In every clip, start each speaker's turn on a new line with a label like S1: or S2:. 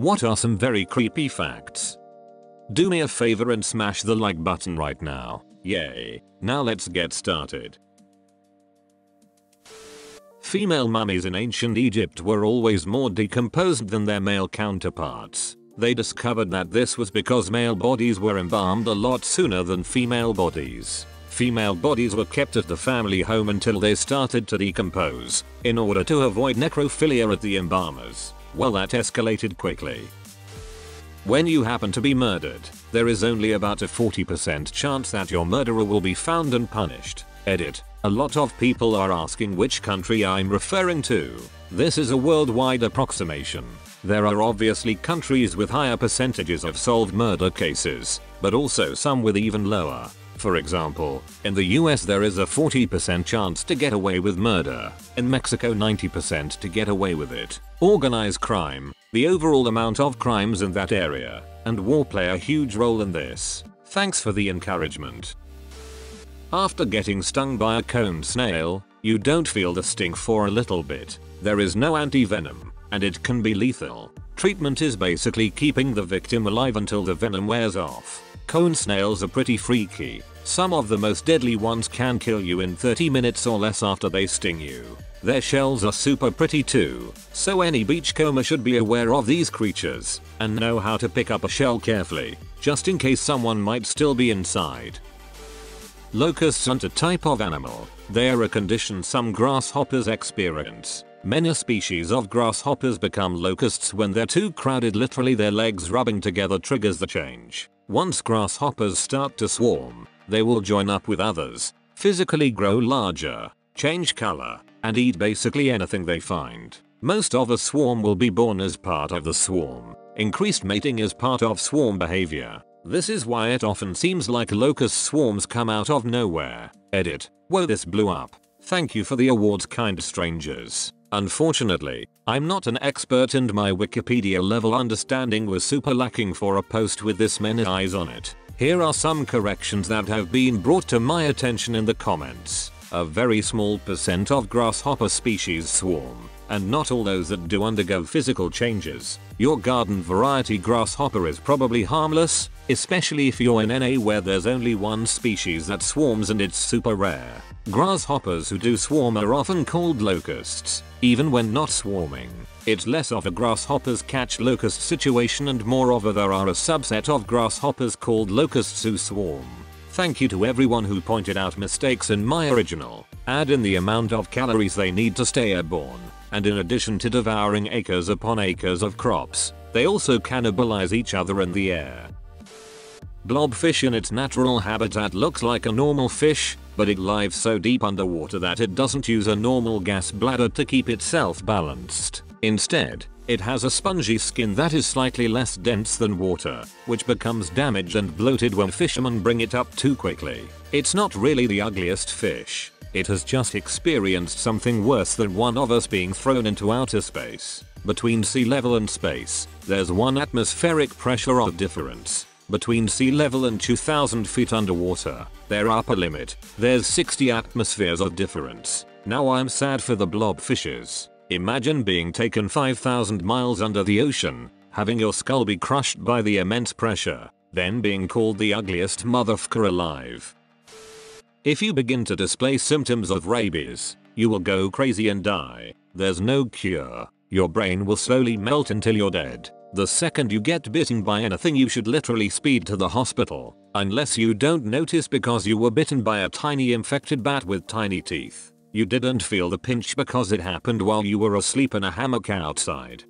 S1: What are some very creepy facts? Do me a favor and smash the like button right now. Yay. Now let's get started. Female mummies in ancient Egypt were always more decomposed than their male counterparts. They discovered that this was because male bodies were embalmed a lot sooner than female bodies. Female bodies were kept at the family home until they started to decompose, in order to avoid necrophilia at the embalmers. Well, that escalated quickly. When you happen to be murdered, there is only about a 40% chance that your murderer will be found and punished. Edit. A lot of people are asking which country I'm referring to. This is a worldwide approximation. There are obviously countries with higher percentages of solved murder cases, but also some with even lower. For example, in the US there is a 40% chance to get away with murder, in Mexico 90% to get away with it. Organized crime, the overall amount of crimes in that area, and war play a huge role in this. Thanks for the encouragement. After getting stung by a cone snail, you don't feel the sting for a little bit. There is no anti-venom, and it can be lethal. Treatment is basically keeping the victim alive until the venom wears off. Cone snails are pretty freaky. Some of the most deadly ones can kill you in 30 minutes or less after they sting you. Their shells are super pretty too, so any beachcomber should be aware of these creatures, and know how to pick up a shell carefully, just in case someone might still be inside. Locusts aren't a type of animal, they are a condition some grasshoppers experience. Many species of grasshoppers become locusts when they're too crowded. Literally their legs rubbing together triggers the change. Once grasshoppers start to swarm, they will join up with others, physically grow larger, change color, and eat basically anything they find. Most of a swarm will be born as part of the swarm. Increased mating is part of swarm behavior. This is why it often seems like locust swarms come out of nowhere. Edit. Whoa, this blew up. Thank you for the awards, kind strangers. Unfortunately, I'm not an expert and my Wikipedia level understanding was super lacking for a post with this many eyes on it. Here are some corrections that have been brought to my attention in the comments. A very small percent of grasshopper species swarm, and not all those that do undergo physical changes. Your garden variety grasshopper is probably harmless, especially if you're in NA where there's only one species that swarms and it's super rare. Grasshoppers who do swarm are often called locusts, even when not swarming. It's less of a grasshoppers catch locust situation and more of a there are a subset of grasshoppers called locusts who swarm. Thank you to everyone who pointed out mistakes in my original. Add in the amount of calories they need to stay airborne, and in addition to devouring acres upon acres of crops, they also cannibalize each other in the air. Blobfish in its natural habitat looks like a normal fish, but it lives so deep underwater that it doesn't use a normal gas bladder to keep itself balanced. Instead, it has a spongy skin that is slightly less dense than water, which becomes damaged and bloated when fishermen bring it up too quickly. It's not really the ugliest fish. It has just experienced something worse than one of us being thrown into outer space. Between sea level and space, there's 1 atmospheric pressure of difference. Between sea level and 2,000 feet underwater, their upper limit, there's 60 atmospheres of difference. Now I'm sad for the blobfishes. Imagine being taken 5,000 miles under the ocean, having your skull be crushed by the immense pressure, then being called the ugliest motherfucker alive. If you begin to display symptoms of rabies, you will go crazy and die. There's no cure. Your brain will slowly melt until you're dead. The second you get bitten by anything, you should literally speed to the hospital, unless you don't notice because you were bitten by a tiny infected bat with tiny teeth. You didn't feel the pinch because it happened while you were asleep in a hammock outside.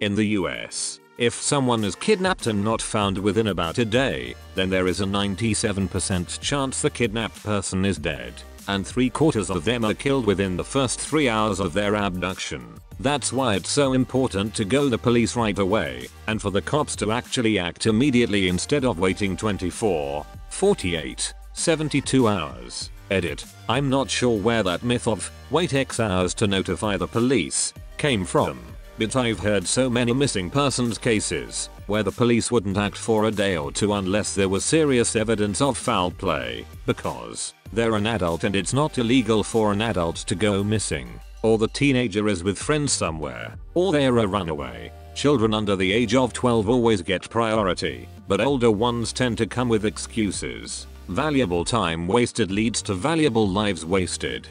S1: In the US, if someone is kidnapped and not found within about a day, then there is a 97% chance the kidnapped person is dead, and 3/4 of them are killed within the first 3 hours of their abduction. That's why it's so important to go the police right away, and for the cops to actually act immediately instead of waiting 24, 48, 72 hours. Edit. I'm not sure where that myth of wait X hours to notify the police came from, but I've heard so many missing persons cases where the police wouldn't act for a day or two unless there was serious evidence of foul play, because they're an adult and it's not illegal for an adult to go missing, or the teenager is with friends somewhere, or they're a runaway. Children under the age of 12 always get priority, but older ones tend to come with excuses. Valuable time wasted leads to valuable lives wasted.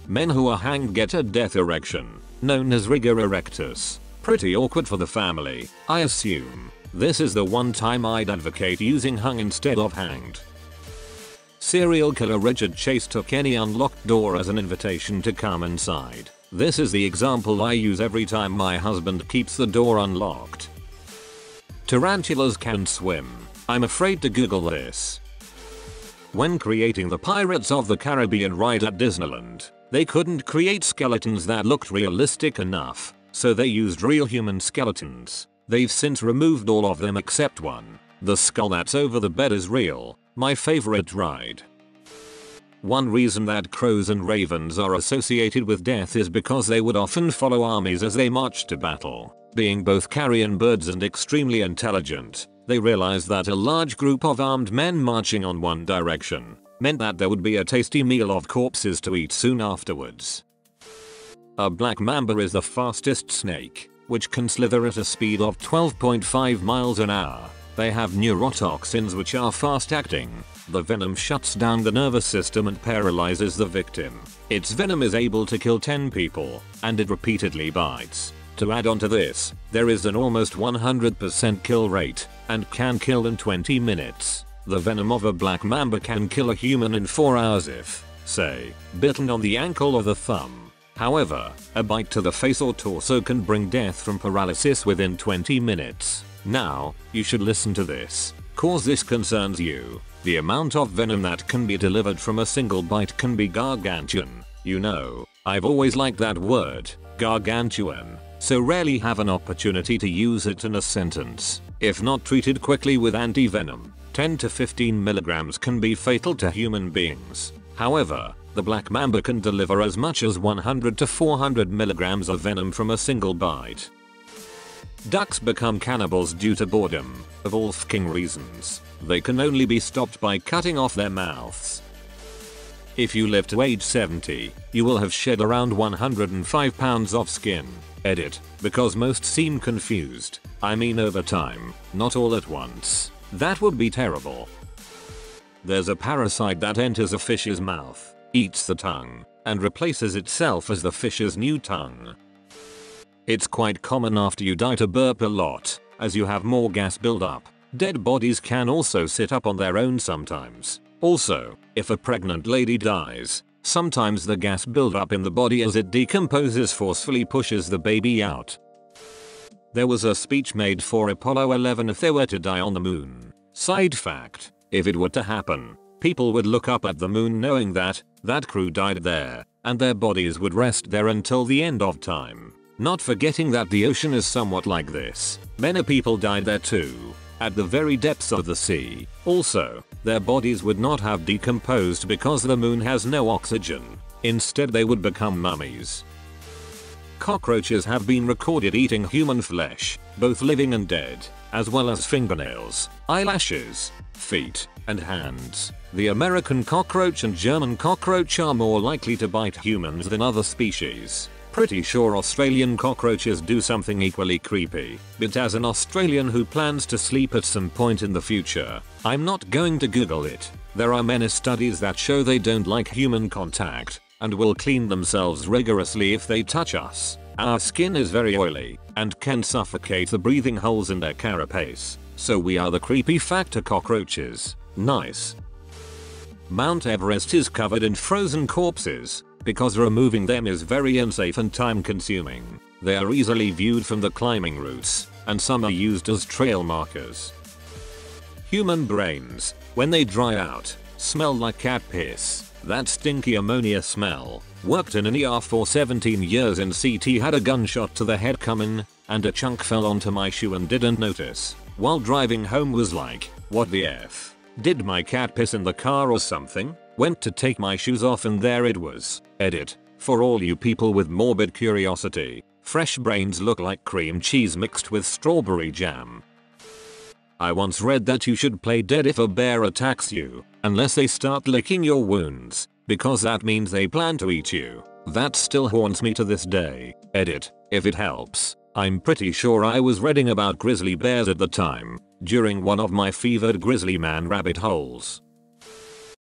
S1: Men who are hanged get a death erection, known as rigor erectus. Pretty awkward for the family, I assume. This is the one time I'd advocate using hung instead of hanged. Serial killer Richard Chase took any unlocked door as an invitation to come inside. This is the example I use every time my husband keeps the door unlocked. Tarantulas can swim. I'm afraid to Google this. When creating the Pirates of the Caribbean ride at Disneyland, they couldn't create skeletons that looked realistic enough, so they used real human skeletons. They've since removed all of them except one. The skull that's over the bed is real. My favorite ride. One reason that crows and ravens are associated with death is because they would often follow armies as they marched to battle. Being both carrion birds and extremely intelligent, they realized that a large group of armed men marching on one direction meant that there would be a tasty meal of corpses to eat soon afterwards. A black mamba is the fastest snake, which can slither at a speed of 12.5 miles an hour. They have neurotoxins which are fast acting. The venom shuts down the nervous system and paralyzes the victim. Its venom is able to kill 10 people, and it repeatedly bites. To add on to this, there is an almost 100% kill rate, and can kill in 20 minutes. The venom of a black mamba can kill a human in 4 hours if, say, bitten on the ankle or the thumb. However, a bite to the face or torso can bring death from paralysis within 20 minutes. Now, you should listen to this, cause this concerns you. The amount of venom that can be delivered from a single bite can be gargantuan. You know, I've always liked that word, gargantuan, so rarely have an opportunity to use it in a sentence. If not treated quickly with anti-venom, 10 to 15 milligrams can be fatal to human beings. However, the black mamba can deliver as much as 100 to 400 milligrams of venom from a single bite. Ducks become cannibals due to boredom, of all fucking reasons. They can only be stopped by cutting off their mouths. If you live to age 70, you will have shed around 105 pounds of skin. Edit, because most seem confused. I mean over time, not all at once. That would be terrible. There's a parasite that enters a fish's mouth, eats the tongue, and replaces itself as the fish's new tongue. It's quite common after you die to burp a lot, as you have more gas buildup. Dead bodies can also sit up on their own sometimes. Also, if a pregnant lady dies, sometimes the gas buildup in the body as it decomposes forcefully pushes the baby out. There was a speech made for Apollo 11 if they were to die on the moon. Side fact, if it were to happen, people would look up at the moon knowing that crew died there, and their bodies would rest there until the end of time. Not forgetting that the ocean is somewhat like this. Many people died there too, at the very depths of the sea. Also, their bodies would not have decomposed because the moon has no oxygen. Instead they would become mummies. Cockroaches have been recorded eating human flesh, both living and dead, as well as fingernails, eyelashes, feet, and hands. The American cockroach and German cockroach are more likely to bite humans than other species. Pretty sure Australian cockroaches do something equally creepy, but as an Australian who plans to sleep at some point in the future, I'm not going to Google it. There are many studies that show they don't like human contact, and will clean themselves rigorously if they touch us. Our skin is very oily, and can suffocate the breathing holes in their carapace, so we are the creepy factor cockroaches. Nice. Mount Everest is covered in frozen corpses, because removing them is very unsafe and time consuming. They are easily viewed from the climbing routes, and some are used as trail markers. Human brains, when they dry out, smell like cat piss. That stinky ammonia smell. Worked in an ER for 17 years in CT, had a gunshot to the head come in, and a chunk fell onto my shoe and didn't notice. While driving home was like, what the F? Did my cat piss in the car or something? Went to take my shoes off and there it was. Edit. For all you people with morbid curiosity, fresh brains look like cream cheese mixed with strawberry jam. I once read that you should play dead if a bear attacks you, unless they start licking your wounds, because that means they plan to eat you. That still haunts me to this day. Edit. If it helps. I'm pretty sure I was reading about grizzly bears at the time, during one of my fevered grizzly man rabbit holes.